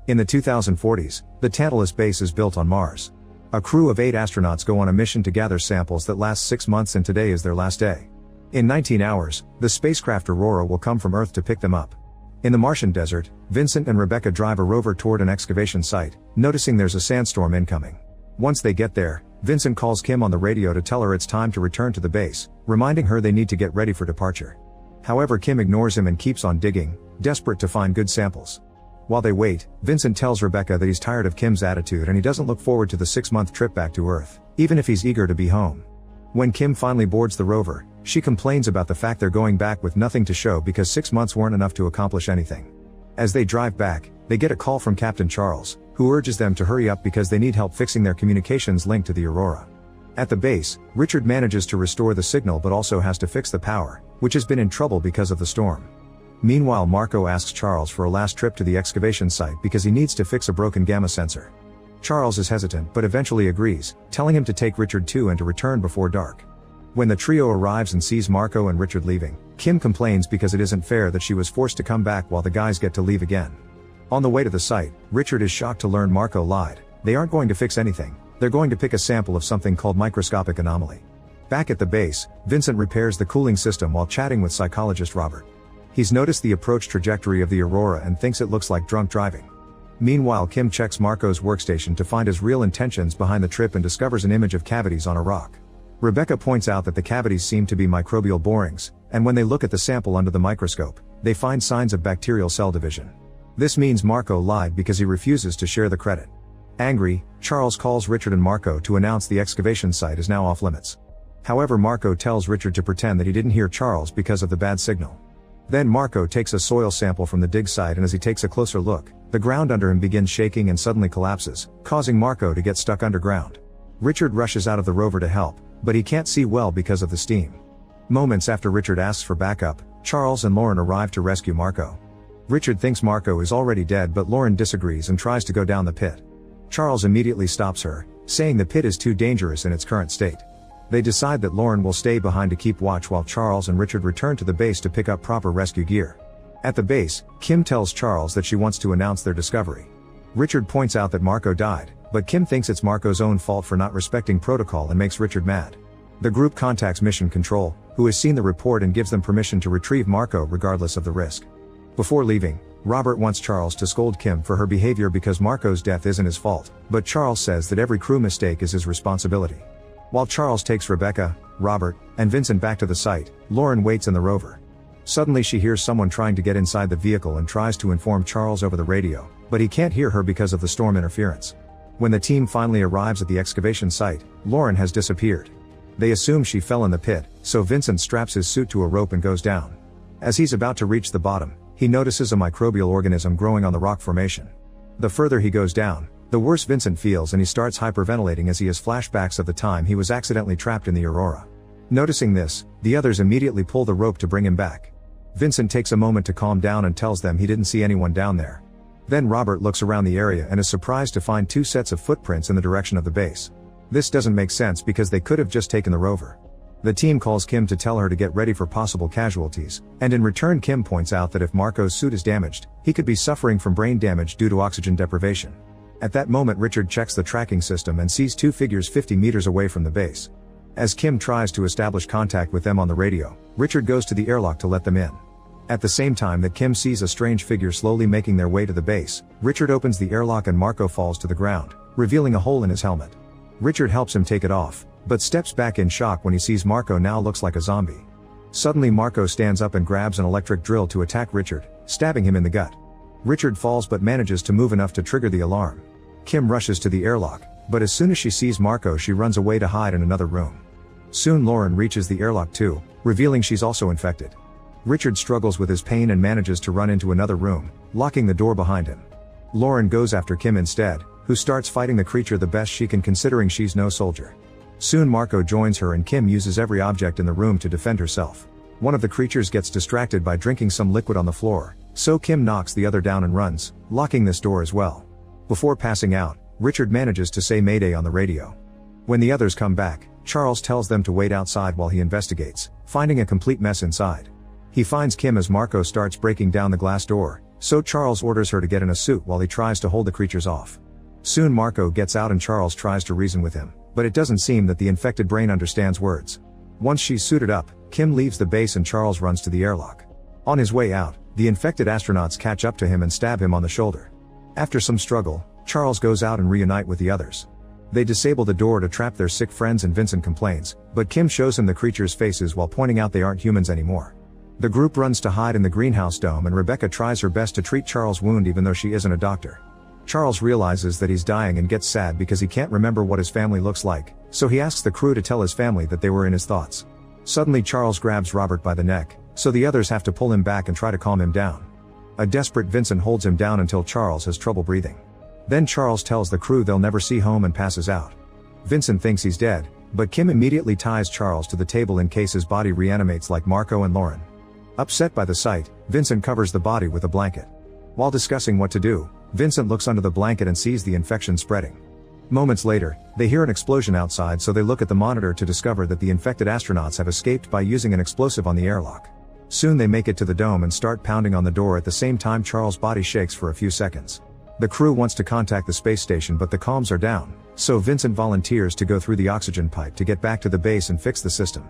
In the 2040s, the Tantalus base is built on Mars. A crew of 8 astronauts go on a mission to gather samples that last 6 months, and today is their last day. In 19 hours, the spacecraft Aurora will come from Earth to pick them up. In the Martian desert, Vincent and Rebecca drive a rover toward an excavation site, noticing there's a sandstorm incoming. Once they get there, Vincent calls Kim on the radio to tell her it's time to return to the base, reminding her they need to get ready for departure. However, Kim ignores him and keeps on digging, desperate to find good samples. While they wait, Vincent tells Rebecca that he's tired of Kim's attitude and he doesn't look forward to the 6-month trip back to Earth, even if he's eager to be home. When Kim finally boards the rover, she complains about the fact they're going back with nothing to show because 6 months weren't enough to accomplish anything. As they drive back, they get a call from Captain Charles, who urges them to hurry up because they need help fixing their communications link to the Aurora. At the base, Richard manages to restore the signal but also has to fix the power, which has been in trouble because of the storm. Meanwhile, Marco asks Charles for a last trip to the excavation site because he needs to fix a broken gamma sensor. Charles is hesitant but eventually agrees, telling him to take Richard too and to return before dark. When the trio arrives and sees Marco and Richard leaving, Kim complains because it isn't fair that she was forced to come back while the guys get to leave again. On the way to the site, Richard is shocked to learn Marco lied. They aren't going to fix anything, they're going to pick a sample of something called microscopic anomaly. Back at the base, Vincent repairs the cooling system while chatting with psychologist Robert. He's noticed the approach trajectory of the Aurora and thinks it looks like drunk driving. Meanwhile, Kim checks Marco's workstation to find his real intentions behind the trip and discovers an image of cavities on a rock. Rebecca points out that the cavities seem to be microbial borings, and when they look at the sample under the microscope, they find signs of bacterial cell division. This means Marco lied because he refuses to share the credit. Angry, Charles calls Richard and Marco to announce the excavation site is now off limits. However, Marco tells Richard to pretend that he didn't hear Charles because of the bad signal. Then Marco takes a soil sample from the dig site, and as he takes a closer look, the ground under him begins shaking and suddenly collapses, causing Marco to get stuck underground. Richard rushes out of the rover to help, but he can't see well because of the steam. Moments after Richard asks for backup, Charles and Lauren arrive to rescue Marco. Richard thinks Marco is already dead, but Lauren disagrees and tries to go down the pit. Charles immediately stops her, saying the pit is too dangerous in its current state. They decide that Lauren will stay behind to keep watch while Charles and Richard return to the base to pick up proper rescue gear. At the base, Kim tells Charles that she wants to announce their discovery. Richard points out that Marco died, but Kim thinks it's Marco's own fault for not respecting protocol and makes Richard mad. The group contacts Mission Control, who has seen the report and gives them permission to retrieve Marco regardless of the risk. Before leaving, Robert wants Charles to scold Kim for her behavior because Marco's death isn't his fault, but Charles says that every crew mistake is his responsibility. While Charles takes Rebecca, Robert, and Vincent back to the site, Lauren waits in the rover. Suddenly she hears someone trying to get inside the vehicle and tries to inform Charles over the radio, but he can't hear her because of the storm interference. When the team finally arrives at the excavation site, Lauren has disappeared. They assume she fell in the pit, so Vincent straps his suit to a rope and goes down. As he's about to reach the bottom, he notices a microbial organism growing on the rock formation. The further he goes down, the worse Vincent feels, and he starts hyperventilating as he has flashbacks of the time he was accidentally trapped in the Aurora. Noticing this, the others immediately pull the rope to bring him back. Vincent takes a moment to calm down and tells them he didn't see anyone down there. Then Robert looks around the area and is surprised to find 2 sets of footprints in the direction of the base. This doesn't make sense because they could have just taken the rover. The team calls Kim to tell her to get ready for possible casualties, and in return Kim points out that if Marco's suit is damaged, he could be suffering from brain damage due to oxygen deprivation. At that moment Richard checks the tracking system and sees 2 figures 50 meters away from the base. As Kim tries to establish contact with them on the radio, Richard goes to the airlock to let them in. At the same time that Kim sees a strange figure slowly making their way to the base, Richard opens the airlock and Marco falls to the ground, revealing a hole in his helmet. Richard helps him take it off, but steps back in shock when he sees Marco now looks like a zombie. Suddenly Marco stands up and grabs an electric drill to attack Richard, stabbing him in the gut. Richard falls but manages to move enough to trigger the alarm. Kim rushes to the airlock, but as soon as she sees Marco she runs away to hide in another room. Soon Lauren reaches the airlock too, revealing she's also infected. Richard struggles with his pain and manages to run into another room, locking the door behind him. Lauren goes after Kim instead, who starts fighting the creature the best she can considering she's no soldier. Soon Marco joins her and Kim uses every object in the room to defend herself. One of the creatures gets distracted by drinking some liquid on the floor, so Kim knocks the other down and runs, locking this door as well. Before passing out, Richard manages to say Mayday on the radio. When the others come back, Charles tells them to wait outside while he investigates, finding a complete mess inside. He finds Kim as Marco starts breaking down the glass door, so Charles orders her to get in a suit while he tries to hold the creatures off. Soon Marco gets out and Charles tries to reason with him, but it doesn't seem that the infected brain understands words. Once she's suited up, Kim leaves the base and Charles runs to the airlock. On his way out, the infected astronauts catch up to him and stab him on the shoulder. After some struggle, Charles goes out and reunite with the others. They disable the door to trap their sick friends and Vincent complains, but Kim shows him the creatures' faces while pointing out they aren't humans anymore. The group runs to hide in the greenhouse dome and Rebecca tries her best to treat Charles' wound even though she isn't a doctor. Charles realizes that he's dying and gets sad because he can't remember what his family looks like, so he asks the crew to tell his family that they were in his thoughts. Suddenly Charles grabs Robert by the neck, so the others have to pull him back and try to calm him down. A desperate Vincent holds him down until Charles has trouble breathing. Then Charles tells the crew they'll never see home and passes out. Vincent thinks he's dead, but Kim immediately ties Charles to the table in case his body reanimates like Marco and Lauren. Upset by the sight, Vincent covers the body with a blanket. While discussing what to do, Vincent looks under the blanket and sees the infection spreading. Moments later, they hear an explosion outside so they look at the monitor to discover that the infected astronauts have escaped by using an explosive on the airlock. Soon they make it to the dome and start pounding on the door at the same time Charles' body shakes for a few seconds. The crew wants to contact the space station but the comms are down, so Vincent volunteers to go through the oxygen pipe to get back to the base and fix the system.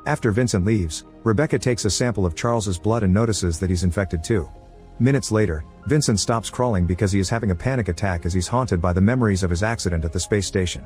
After Vincent leaves, Rebecca takes a sample of Charles's blood and notices that he's infected too. Minutes later, Vincent stops crawling because he is having a panic attack as he's haunted by the memories of his accident at the space station.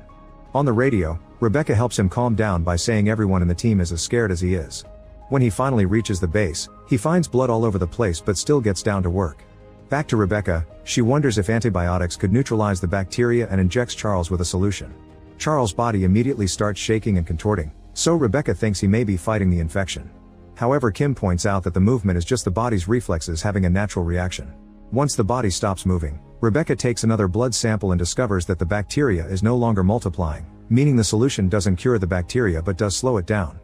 On the radio, Rebecca helps him calm down by saying everyone in the team is as scared as he is. When he finally reaches the base, he finds blood all over the place but still gets down to work. Back to Rebecca, she wonders if antibiotics could neutralize the bacteria and injects Charles with a solution. Charles' body immediately starts shaking and contorting, so Rebecca thinks he may be fighting the infection. However, Kim points out that the movement is just the body's reflexes having a natural reaction. Once the body stops moving, Rebecca takes another blood sample and discovers that the bacteria is no longer multiplying, meaning the solution doesn't cure the bacteria but does slow it down.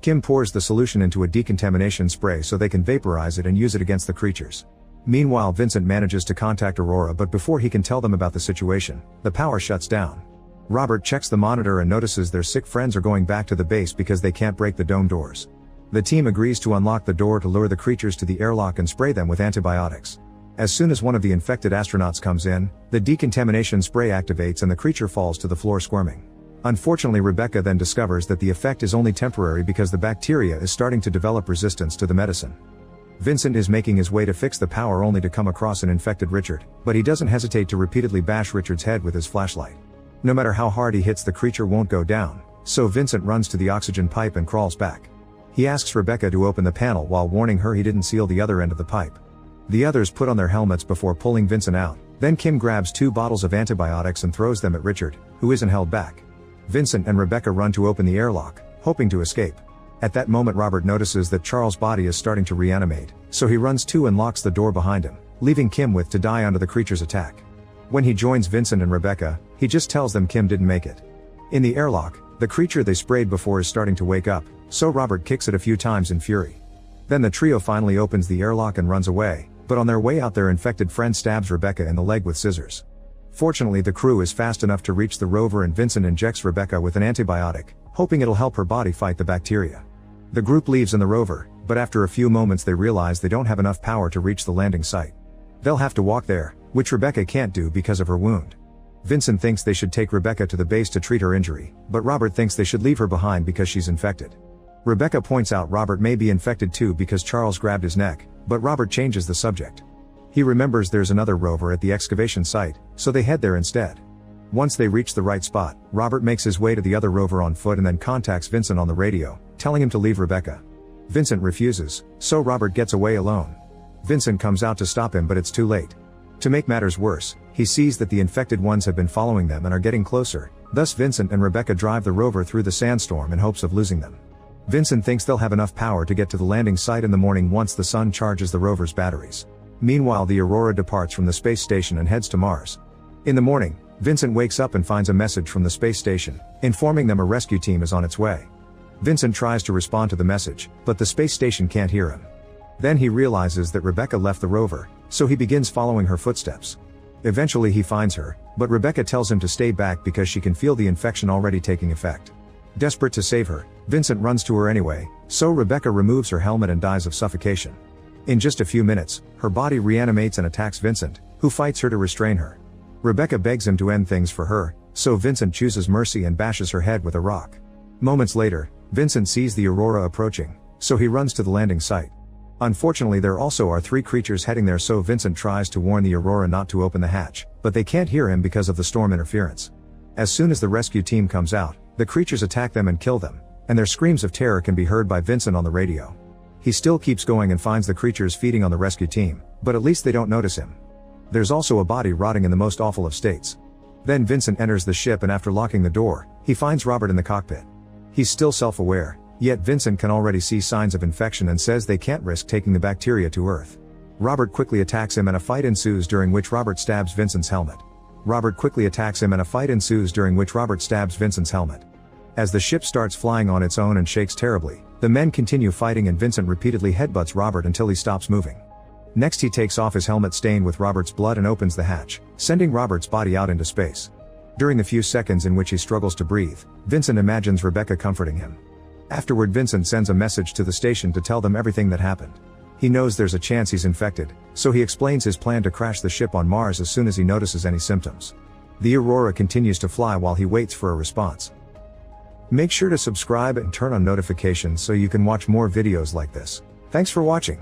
Kim pours the solution into a decontamination spray so they can vaporize it and use it against the creatures. Meanwhile, Vincent manages to contact Aurora, but before he can tell them about the situation, the power shuts down. Robert checks the monitor and notices their sick friends are going back to the base because they can't break the dome doors. The team agrees to unlock the door to lure the creatures to the airlock and spray them with antibiotics. As soon as one of the infected astronauts comes in, the decontamination spray activates and the creature falls to the floor squirming. Unfortunately, Rebecca then discovers that the effect is only temporary because the bacteria is starting to develop resistance to the medicine. Vincent is making his way to fix the power only to come across an infected Richard, but he doesn't hesitate to repeatedly bash Richard's head with his flashlight. No matter how hard he hits, the creature won't go down, so Vincent runs to the oxygen pipe and crawls back. He asks Rebecca to open the panel while warning her he didn't seal the other end of the pipe. The others put on their helmets before pulling Vincent out, then Kim grabs 2 bottles of antibiotics and throws them at Richard, who isn't held back. Vincent and Rebecca run to open the airlock, hoping to escape. At that moment, Robert notices that Charles' body is starting to reanimate, so he runs to and locks the door behind him, leaving Kim with to die under the creature's attack. When he joins Vincent and Rebecca, he just tells them Kim didn't make it. In the airlock, the creature they sprayed before is starting to wake up, so Robert kicks it a few times in fury. Then the trio finally opens the airlock and runs away, but on their way out their infected friend stabs Rebecca in the leg with scissors. Fortunately, the crew is fast enough to reach the rover and Vincent injects Rebecca with an antibiotic, hoping it'll help her body fight the bacteria. The group leaves in the rover, but after a few moments they realize they don't have enough power to reach the landing site. They'll have to walk there, which Rebecca can't do because of her wound. Vincent thinks they should take Rebecca to the base to treat her injury, but Robert thinks they should leave her behind because she's infected. Rebecca points out Robert may be infected too because Charles grabbed his neck, but Robert changes the subject. He remembers there's another rover at the excavation site, so they head there instead. Once they reach the right spot, Robert makes his way to the other rover on foot and then contacts Vincent on the radio, telling him to leave Rebecca. Vincent refuses, so Robert gets away alone. Vincent comes out to stop him, but it's too late. To make matters worse, he sees that the infected ones have been following them and are getting closer, thus Vincent and Rebecca drive the rover through the sandstorm in hopes of losing them. Vincent thinks they'll have enough power to get to the landing site in the morning once the sun charges the rover's batteries. Meanwhile, the Aurora departs from the space station and heads to Mars. In the morning, Vincent wakes up and finds a message from the space station, informing them a rescue team is on its way. Vincent tries to respond to the message, but the space station can't hear him. Then he realizes that Rebecca left the rover, so he begins following her footsteps. Eventually he finds her, but Rebecca tells him to stay back because she can feel the infection already taking effect. Desperate to save her, Vincent runs to her anyway, so Rebecca removes her helmet and dies of suffocation. In just a few minutes, her body reanimates and attacks Vincent, who fights her to restrain her. Rebecca begs him to end things for her, so Vincent chooses mercy and bashes her head with a rock. Moments later, Vincent sees the Aurora approaching, so he runs to the landing site. Unfortunately, there also are 3 creatures heading there, so Vincent tries to warn the Aurora not to open the hatch, but they can't hear him because of the storm interference. As soon as the rescue team comes out, the creatures attack them and kill them, and their screams of terror can be heard by Vincent on the radio. He still keeps going and finds the creatures feeding on the rescue team, but at least they don't notice him. There's also a body rotting in the most awful of states. Then Vincent enters the ship, and after locking the door, he finds Robert in the cockpit. He's still self-aware, yet Vincent can already see signs of infection and says they can't risk taking the bacteria to Earth. Robert quickly attacks him and a fight ensues, during which Robert stabs Vincent's helmet. As the ship starts flying on its own and shakes terribly, the men continue fighting and Vincent repeatedly headbutts Robert until he stops moving. Next, he takes off his helmet stained with Robert's blood and opens the hatch, sending Robert's body out into space. During the few seconds in which he struggles to breathe, Vincent imagines Rebecca comforting him. Afterward, Vincent sends a message to the station to tell them everything that happened. He knows there's a chance he's infected, so he explains his plan to crash the ship on Mars as soon as he notices any symptoms. The Aurora continues to fly while he waits for a response. Make sure to subscribe and turn on notifications so you can watch more videos like this. Thanks for watching.